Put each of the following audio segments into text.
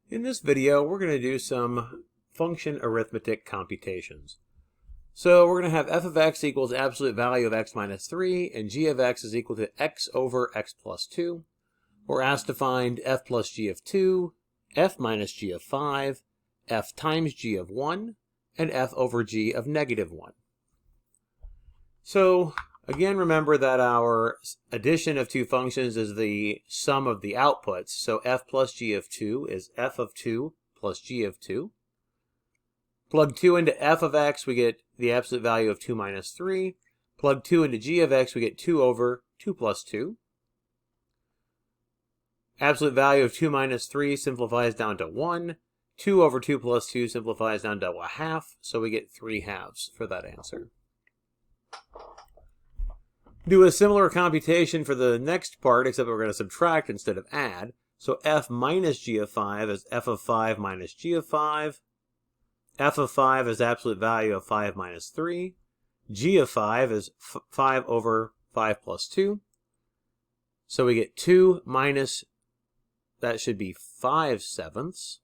In this video, we're going to do some function arithmetic computations. So we're going to have f of x equals absolute value of x minus 3, and g of x is equal to x over x plus 2. We're asked to find f plus g of 2, f minus g of 5, f times g of 1, and f over g of negative 1. So again, remember that our addition of two functions is the sum of the outputs. So f plus g of 2 is f of 2 plus g of 2. Plug 2 into f of x, we get the absolute value of 2 minus 3. Plug 2 into g of x, we get 2 over 2 plus 2. Absolute value of 2 minus 3 simplifies down to 1. 2 over 2 plus 2 simplifies down to a half, so we get 3 halves for that answer. Do a similar computation for the next part, except we're going to subtract instead of add. So f minus g of 5 is f of 5 minus g of 5. F of 5 is absolute value of 5 minus 3. G of 5 is 5 over 5 plus 2. So we get 2 minus, that should be 5/7.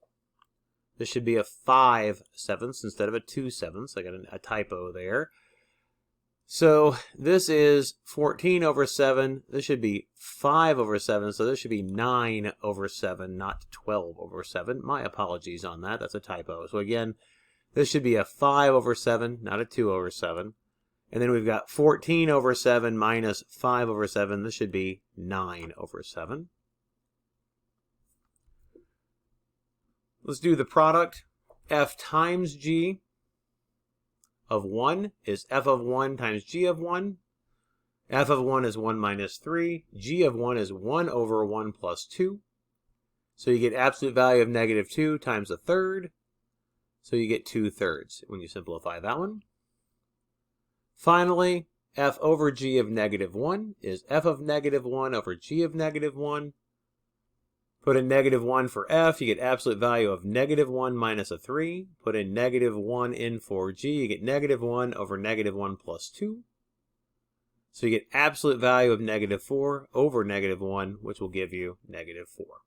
This should be a 5/7 instead of a 2/7. I got a typo there. So this is 14 over 7. This should be 5 over 7. So this should be 9 over 7, not 12 over 7. My apologies on that. That's a typo. So again, this should be a 5 over 7, not a 2 over 7. And then we've got 14 over 7 minus 5 over 7. This should be 9 over 7. Let's do the product. F times g of 1 is f of 1 times g of 1. F of 1 is 1 minus 3. G of 1 is 1 over 1 plus 2. So you get absolute value of negative 2 times a third. So you get 2/3 when you simplify that one. Finally, f over g of negative 1 is f of negative 1 over g of negative 1. Put in negative 1 for f, you get absolute value of negative 1 minus a 3. Put in negative 1 in for g, you get negative 1 over negative 1 plus 2. So you get absolute value of negative 4 over negative 1, which will give you negative 4.